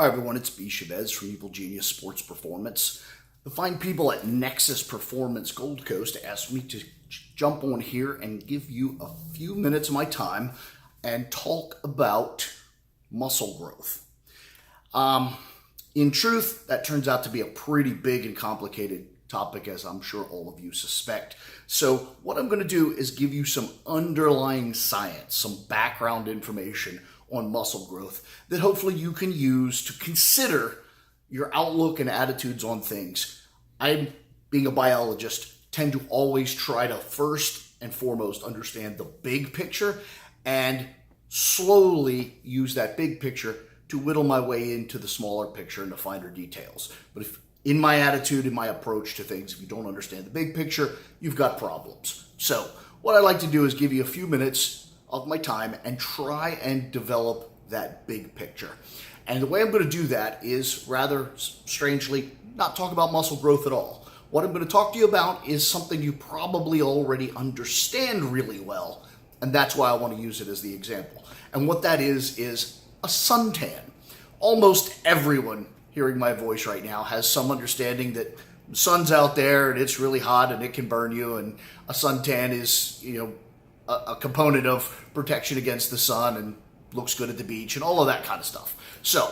Hi everyone, it's Chavez from Evil Genius Sports Performance. The fine people at Nexus Performance Gold Coast asked me to jump on here and give you a few minutes of my time and talk about muscle growth. In truth, that turns out to be a pretty big and complicated topic, as I'm sure all of you suspect. So what I'm going to do is give you some underlying science, some background information on muscle growth that hopefully you can use to consider your outlook and attitudes on things. I, being a biologist, tend to always try to first and foremost understand the big picture and slowly use that big picture to whittle my way into the smaller picture and the finer details. But if in my attitude, in my approach to things, if you don't understand the big picture, you've got problems. So what I like to do is give you a few minutes of my time and try and develop that big picture. And the way I'm going to do that is, rather strangely, not talk about muscle growth at all. What I'm going to talk to you about is something you probably already understand really well, and that's why I want to use it as the example. And what that is a suntan. Almost everyone hearing my voice right now has some understanding that the sun's out there and it's really hot and it can burn you, and a suntan is, a component of protection against the sun and looks good at the beach and all of that kind of stuff. So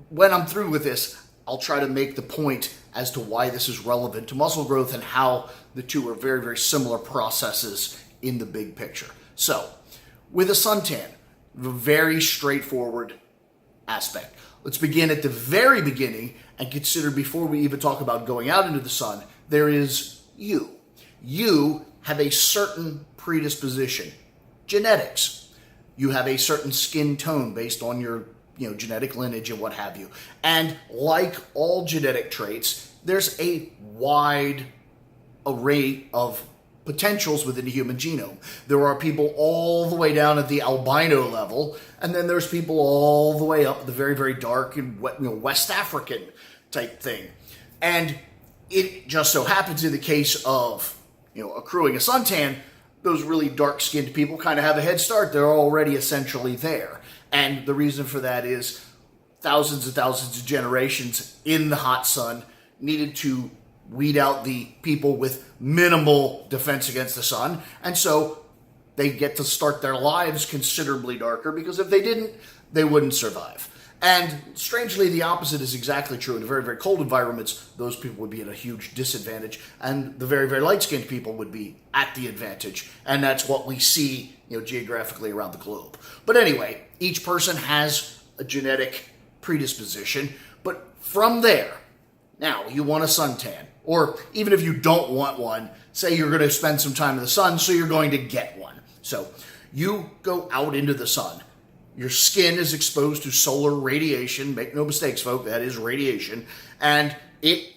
when I'm through with this, I'll try to make the point as to why this is relevant to muscle growth and how the two are very, very similar processes in the big picture. So with a suntan, very straightforward aspect. Let's begin at the very beginning and consider, before we even talk about going out into the sun, there is you. You have a certain predisposition, genetics. You have a certain skin tone based on your genetic lineage and what have you. And like all genetic traits, there's a wide array of potentials within the human genome. There are people all the way down at the albino level, and then there's people all the way up at the very, very dark and West African type thing. And it just so happens in the case of accruing a suntan, those really dark-skinned people kind of have a head start. They're already essentially there. And the reason for that is thousands and thousands of generations in the hot sun needed to weed out the people with minimal defense against the sun. And so they get to start their lives considerably darker, because if they didn't, they wouldn't survive. And strangely, the opposite is exactly true. In very, very cold environments, those people would be at a huge disadvantage, and the very, very light-skinned people would be at the advantage. And that's what we see, geographically around the globe. But anyway, each person has a genetic predisposition. But from there, now you want a suntan, or even if you don't want one, say you're going to spend some time in the sun, so you're going to get one. So you go out into the sun. Your skin is exposed to solar radiation. Make no mistakes, folks, that is radiation. And it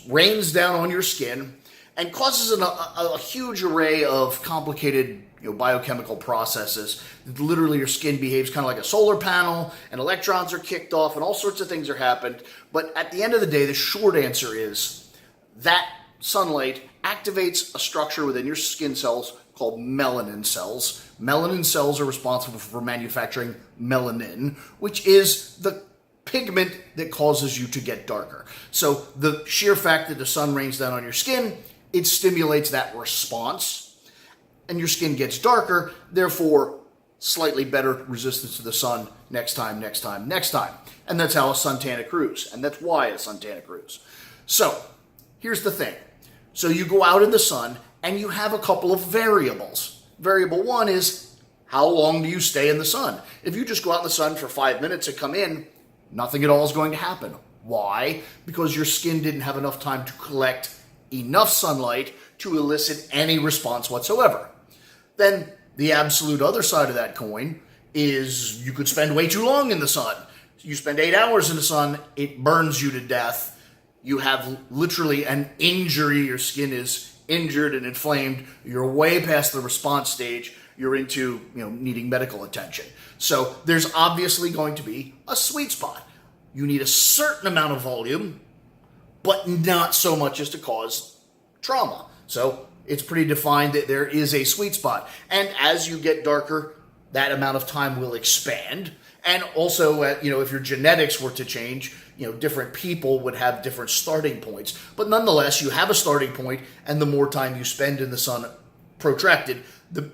rains down on your skin and causes a huge array of complicated biochemical processes. Literally, your skin behaves kind of like a solar panel, and electrons are kicked off, and all sorts of things are happened. But at the end of the day, the short answer is that sunlight activates a structure within your skin cells called melanin cells. Melanin cells are responsible for manufacturing melanin, which is the pigment that causes you to get darker. So the sheer fact that the sun rains down on your skin, it stimulates that response, and your skin gets darker, therefore slightly better resistance to the sun next time. And that's how a suntan accrues, and that's why a suntan accrues. So here's the thing. So you go out in the sun, and you have a couple of variables. Variable one is, how long do you stay in the sun? If you just go out in the sun for 5 minutes and come in, nothing at all is going to happen. Why? Because your skin didn't have enough time to collect enough sunlight to elicit any response whatsoever. Then the absolute other side of that coin is, you could spend way too long in the sun. You spend 8 hours in the sun, it burns you to death. You have literally an injury. Your skin is injured and inflamed. You're way past the response stage. You're into needing medical attention. So there's obviously going to be a sweet spot. You need a certain amount of volume, but not so much as to cause trauma. So it's pretty defined that there is a sweet spot. And as you get darker, that amount of time will expand. And also, if your genetics were to change, different people would have different starting points. But nonetheless, you have a starting point, and the more time you spend in the sun protracted, the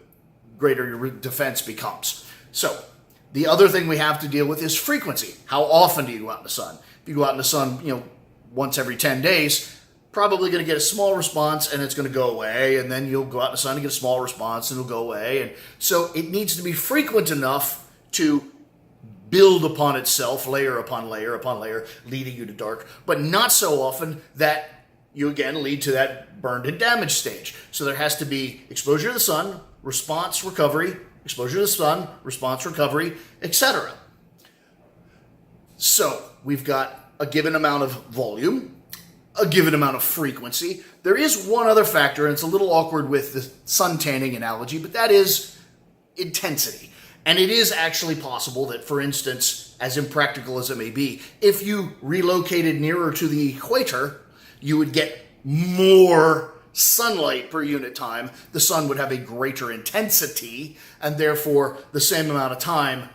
greater your defense becomes. So, the other thing we have to deal with is frequency. How often do you go out in the sun? If you go out in the sun, once every 10 days, probably going to get a small response and it's going to go away, and then you'll go out in the sun and get a small response and it'll go away. And so it needs to be frequent enough to build upon itself, layer upon layer upon layer, leading you to dark, but not so often that you again lead to that burned and damaged stage. So there has to be exposure to the sun, response, recovery, exposure to the sun, response, recovery, etc. So we've got a given amount of volume, a given amount of frequency. There is one other factor, and it's a little awkward with the sun tanning analogy, but that is intensity. And it is actually possible that, for instance, as impractical as it may be, if you relocated nearer to the equator, you would get more sunlight per unit time. The sun would have a greater intensity, and therefore the same amount of time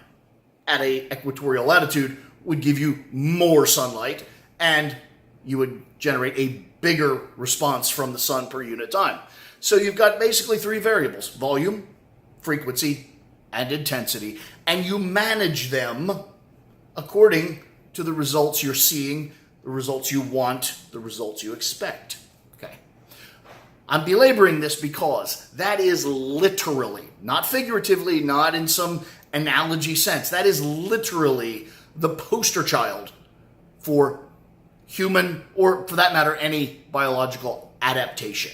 at an equatorial latitude would give you more sunlight, and you would generate a bigger response from the sun per unit time. So you've got basically three variables: volume, frequency, and intensity, and you manage them according to the results you're seeing, the results you want, the results you expect. Okay. I'm belaboring this because that is literally, not figuratively, not in some analogy sense, that is literally the poster child for human, or for that matter, any biological adaptation.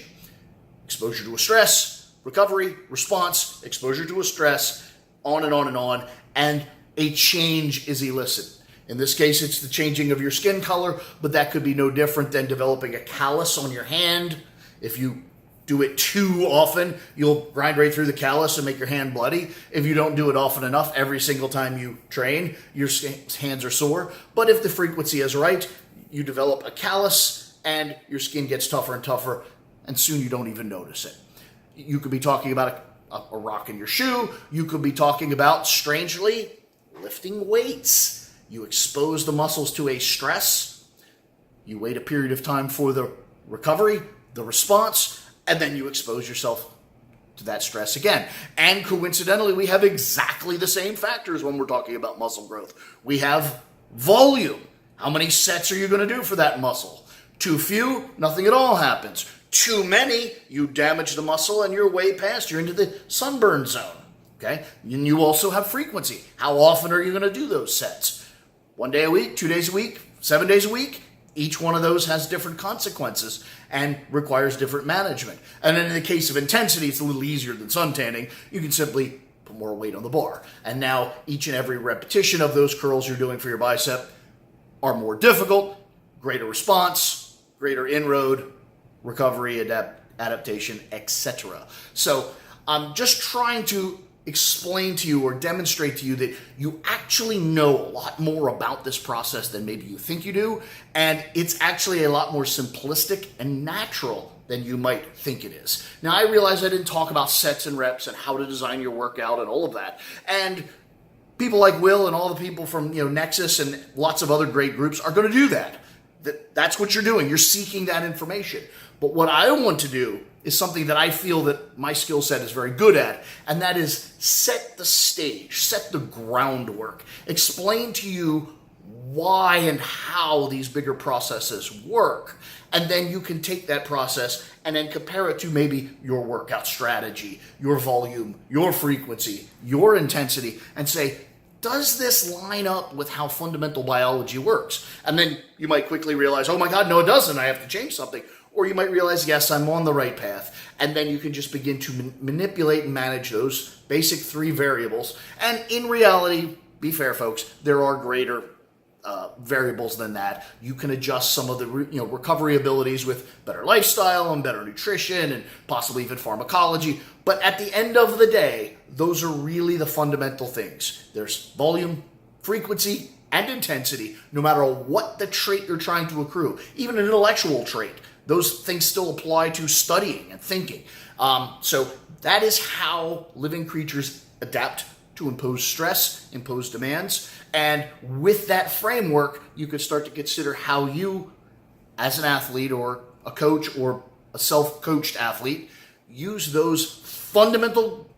Exposure to a stress, recovery, response, exposure to a stress, on and on and on, and a change is elicited. In this case, it's the changing of your skin color, but that could be no different than developing a callus on your hand. If you do it too often, you'll grind right through the callus and make your hand bloody. If you don't do it often enough, every single time you train, your hands are sore. But if the frequency is right, you develop a callus and your skin gets tougher and tougher, and soon you don't even notice it. You could be talking about a rock in your shoe. You could be talking about, strangely, lifting weights. You expose the muscles to a stress. You wait a period of time for the recovery, the response, and then you expose yourself to that stress again. And coincidentally, we have exactly the same factors when we're talking about muscle growth. We have volume. How many sets are you going to do for that muscle? Too few, nothing at all happens. Too many, you damage the muscle and you're way past, you're into the sunburn zone. Okay? And you also have frequency. How often are you going to do those sets? 1 day a week, 2 days a week, 7 days a week? Each one of those has different consequences and requires different management. And then in the case of intensity, it's a little easier than sun tanning. You can simply put more weight on the bar. And now each and every repetition of those curls you're doing for your bicep are more difficult, greater response, greater inroad, recovery, adaptation, etc. So I'm just trying to explain to you or demonstrate to you that you actually know a lot more about this process than maybe you think you do, and it's actually a lot more simplistic and natural than you might think it is. Now, I realize I didn't talk about sets and reps and how to design your workout and all of that, and people like Will and all the people from Nexus and lots of other great groups are going to do that. That's what you're doing. You're seeking that information. But what I want to do is something that I feel that my skill set is very good at, and that is set the stage, set the groundwork, explain to you why and how these bigger processes work. And then you can take that process and then compare it to maybe your workout strategy, your volume, your frequency, your intensity, and say, does this line up with how fundamental biology works? And then you might quickly realize, oh my God, no, it doesn't. I have to change something. Or you might realize, yes, I'm on the right path. And then you can just begin to manipulate and manage those basic three variables. And in reality, be fair, folks, there are greater variables than that. You can adjust some of the recovery abilities with better lifestyle and better nutrition and possibly even pharmacology. But at the end of the day, those are really the fundamental things. There's volume, frequency, and intensity, no matter what the trait you're trying to accrue. Even an intellectual trait, those things still apply to studying and thinking. So that is how living creatures adapt to impose stress, impose demands. And with that framework, you could start to consider how you, as an athlete or a coach or a self-coached athlete, use those fundamental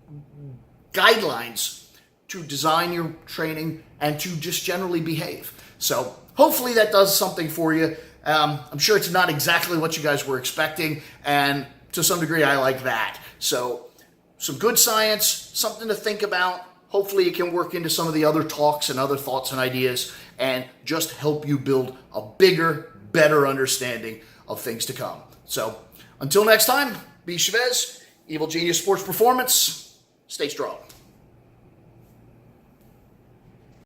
guidelines to design your training and to just generally behave. So hopefully that does something for you. I'm sure it's not exactly what you guys were expecting, and to some degree I like that. So some good science, something to think about. Hopefully it can work into some of the other talks and other thoughts and ideas and just help you build a bigger, better understanding of things to come. So until next time, be Chavez, Evil Genius Sports Performance. Stay strong.